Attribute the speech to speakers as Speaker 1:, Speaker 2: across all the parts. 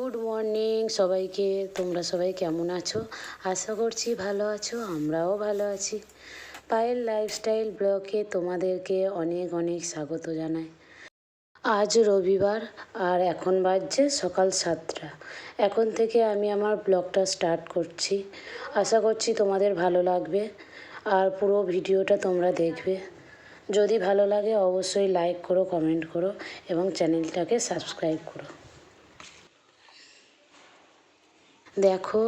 Speaker 1: Good morning সবাইকে। তোমরা সবাই কেমন আছো? আশা করছি ভালো আছো, আমরাও ভালো আছি। পায়েল লাইফস্টাইল ব্লগে তোমাদেরকে অনেক অনেক স্বাগত জানাই। আজ রবিবার আর এখন বাজছে সকাল 7টা। এখন থেকে আমি আমার ব্লগটা স্টার্ট করছি। আশা করছি তোমাদের ভালো লাগবে আর পুরো ভিডিওটা তোমরা দেখবে। যদি ভালো লাগে অবশ্যই লাইক করো, কমেন্ট করো এবং চ্যানেলটাকে সাবস্ক্রাইব করো। দেখো,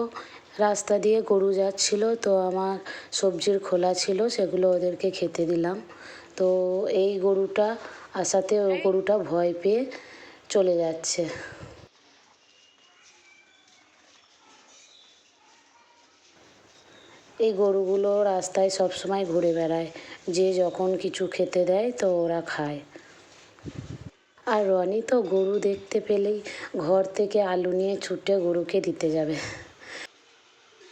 Speaker 1: রাস্তা দিয়ে গরু যাচ্ছিল, তো আমার সবজির খোলা ছিল, সেগুলো ওদেরকে খেতে দিলাম। তো এই গরুটা আসাতে ওই গরুটা ভয় পেয়ে চলে যাচ্ছে। এই গরুগুলো রাস্তায় সবসময় ঘুরে বেড়ায়, যে যখন কিছু খেতে দেয় তো ওরা খায়। আর রনি তো গরু দেখতে পেলেই ঘর থেকে আলু নিয়ে ছুটে গরুকে দিতে যাবে।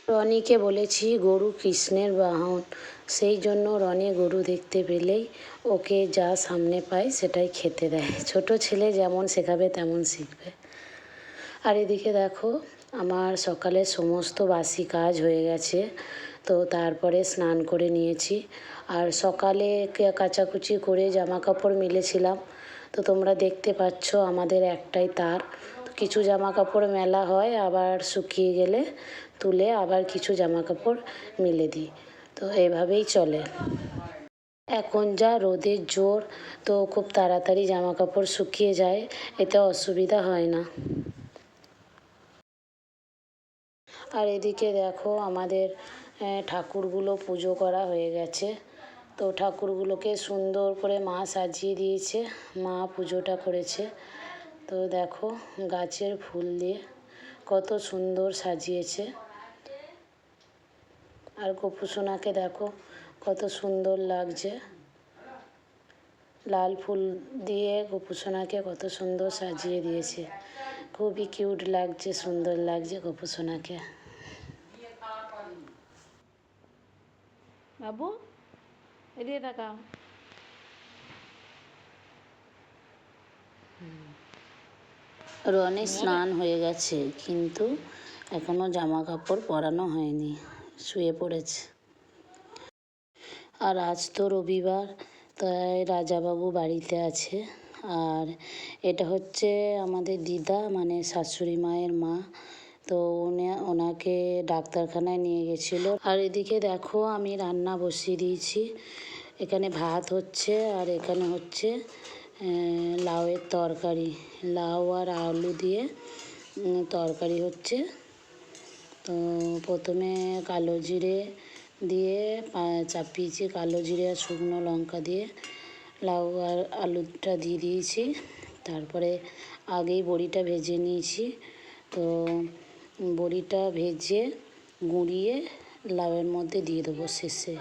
Speaker 1: রনিকে বলেছি গরু কৃষ্ণের বাহন, সেই জন্য রনি গরু দেখতে পেলেই ওকে যা সামনে পায় সেটাই খেতে দেয়। ছোট ছেলে যেমন শেখাবে তেমন শিখবে। আর এদিকে দেখো, আমার সকালের সমস্ত বাসি কাজ হয়ে গেছে। তো তারপরে স্নান করে নিয়েছি। আর সকালে কাচাকুচি করে জামা কাপড় মেলেছিলাম। তো তোমরা দেখতে পাচ্ছ আমাদের একটাই তার। কিছু জামা কাপড় মেলা হয়, আবার শুকিয়ে গেলে তুলে আবার কিছু জামা কাপড় মেলে দিই। তো এভাবেই চলে। এখন যা রোদের জোর, তো খুব তাড়াতাড়ি জামা কাপড় শুকিয়ে যায়, এতে অসুবিধা হয় না। আর এদিকে দেখো, আমাদের ঠাকুরগুলো পুজো করা হয়ে গেছে। তো ঠাকুরগুলোকে সুন্দর করে মা সাজিয়ে দিয়েছে, মা পুজোটা করেছে। তো দেখো, গাছের ফুল দিয়ে কত সুন্দর সাজিয়েছে। আর গোপুসোনাকে দেখো কত সুন্দর লাগছে, লাল ফুল দিয়ে গোপুসোনাকে কত সুন্দর সাজিয়ে দিয়েছে। খুবই কিউট লাগছে, সুন্দর লাগছে গোপুসোনাকে। বাবু এদিকে তাকাও। রনির স্নান হয়ে গেছে, কিন্তু এখনও জামা কাপড় পরানো হয়নি, শুয়ে পড়েছে। আর আজ তো রবিবার, তাই রাজাবাবু বাড়িতে আছে। আর এটা হচ্ছে আমাদের দিদা, মানে শাশুড়ি মায়ের মা। তো ওনাকে ডাক্তারখানায় নিয়ে গেছিলো। আর এদিকে দেখো, আমি রান্না বসিয়ে দিয়েছি। এখানে ভাত হচ্ছে আর এখানে হচ্ছে লাউয়ের তরকারি, লাউ আর আলু দিয়ে তরকারি হচ্ছে। তো প্রথমে কালো জিরে দিয়ে চাপিয়েছি, কালো জিরে আর শুকনো লঙ্কা দিয়ে লাউ আর আলুটা দিয়ে দিয়েছি। তারপরে আগেই বড়িটা ভেজে নিয়েছি। তো বড়িটা ভেজে গুঁড়িয়ে লাউয়ের মধ্যে দিয়ে দেবো শেষে।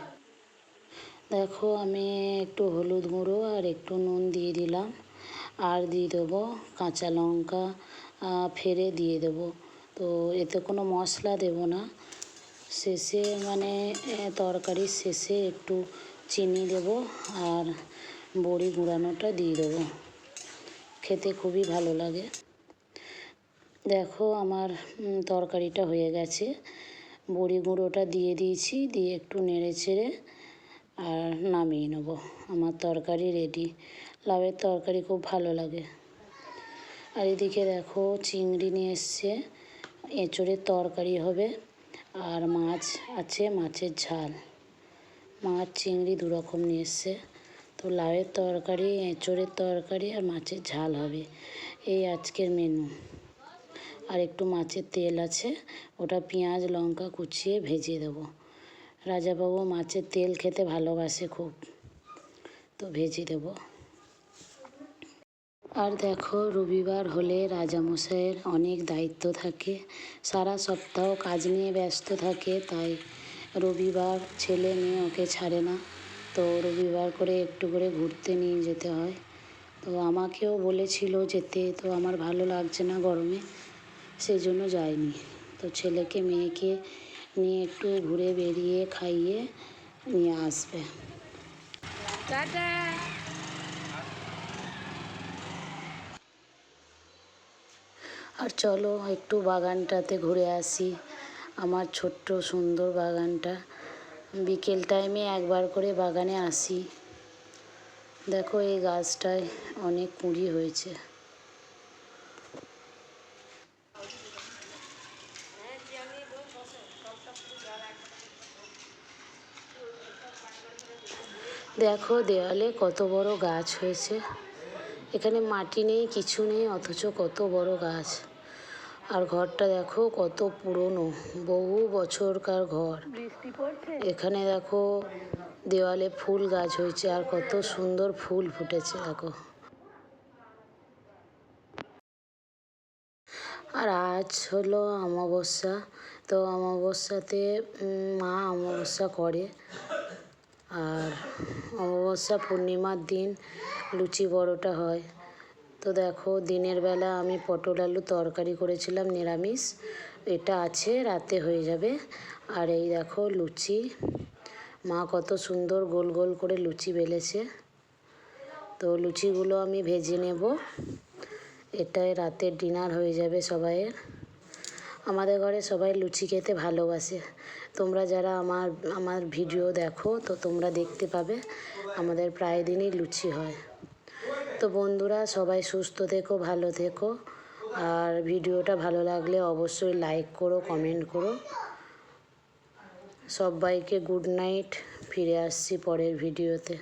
Speaker 1: দেখো, আমি একটু হলুদ গুঁড়ো আর একটু নুন দিয়ে দিলাম, আর দিয়ে দেবো কাঁচা লঙ্কা ফেড়ে দিয়ে দেবো। তো এতে কোনো মশলা দেব না। শেষে মানে তরকারির শেষে একটু চিনি দেব আর বড়ি গুঁড়ানোটা দিয়ে দেবো, খেতে খুবই ভালো লাগে। দেখো, আমার তরকারিটা হয়ে গেছে, বড়ি গুঁড়োটা দিয়ে দিয়েছি, দিয়ে একটু নেড়ে চেড়ে আর নামিয়ে নেব। আমার তরকারি রেডি। লাউয়ের তরকারি খুব ভালো লাগে। আর এদিকে দেখো, চিংড়ি নিয়ে এসছে, এঁচোড়ের তরকারি হবে। আর মাছ আছে, মাছের ঝাল। মাছ চিংড়ি দুরকম নিয়ে এসছে। তো লাউয়ের তরকারি, এঁচোড়ের তরকারি আর মাছের ঝাল হবে, এই আজকের মেনু। আর একটু মাছের তেল আছে, ওটা পেঁয়াজ লঙ্কা কুচিয়ে ভেজে দেবো। রাজাবাবু মাছের তেল খেতে ভালোবাসে খুব, তো ভেজে দেবো। আর দেখো, রবিবার হলে রাজামশাইয়ের অনেক দায়িত্ব থাকে, সারা সপ্তাহ কাজ নিয়ে ব্যস্ত থাকে, তাই রবিবার ছেলে মেয়ে ওকে ছাড়ে না। তো রবিবার করে একটু করে ঘুরতে নিয়ে যেতে হয়। তো আমাকেও বলেছিল যেতে, তো আমার ভালো লাগছে না গরমে, সেই জন্য যাইনি। তো ছেলেকে মেয়েকে নিয়ে একটু ঘুরে বেরিয়ে খাইয়ে নিয়ে আসবে। টাটা। আর চলো একটু বাগানটাতে ঘুরে আসি, আমার ছোট্ট সুন্দর বাগানটা। বিকেল টাইমে একবার করে বাগানে আসি। দেখো এই গাছটায় অনেক কুঁড়ি হয়েছে। দেখো দেওয়ালে কত বড় গাছ হয়েছে। এখানে মাটি নেই, কিছু নেই, অথচ কত বড় গাছ। আর ঘরটা দেখো কত পুরনো, বহু বছরকার ঘর। এখানে দেখো দেওয়ালে ফুল গাছ হয়েছে, আর কত সুন্দর ফুল ফুটেছে দেখো। আর আজ হলো অমাবস্যা, তো অমাবস্যাতে মা অমাবস্যা করে। আর অমাবস্যা পূর্ণিমার দিন লুচি পরোটা হয়। তো দেখো দিনের বেলা আমি পটল আলু তরকারি করেছিলাম নিরামিষ, এটা আছে, রাতে হয়ে যাবে। আর এই দেখো লুচি, মা কত সুন্দর গোল গোল করে লুচি বেলেছে। তো লুচিগুলো আমি ভেজে নেব, এটাই রাতের ডিনার হয়ে যাবে সবাইয়ের। আমাদের ঘরে সবাই লুচি খেতে ভালোবাসে। তোমরা যারা আমার ভিডিও দেখো তো তোমরা দেখতে পাবে আমাদের প্রায় দিনই লুচি হয়। তো বন্ধুরা সবাই সুস্থ থেকো, ভালো থেকো। আর ভিডিওটা ভালো লাগলে অবশ্যই লাইক করো, কমেন্ট করো। সবাইকে গুড নাইট। ফিরে আসছি পরের ভিডিওতে।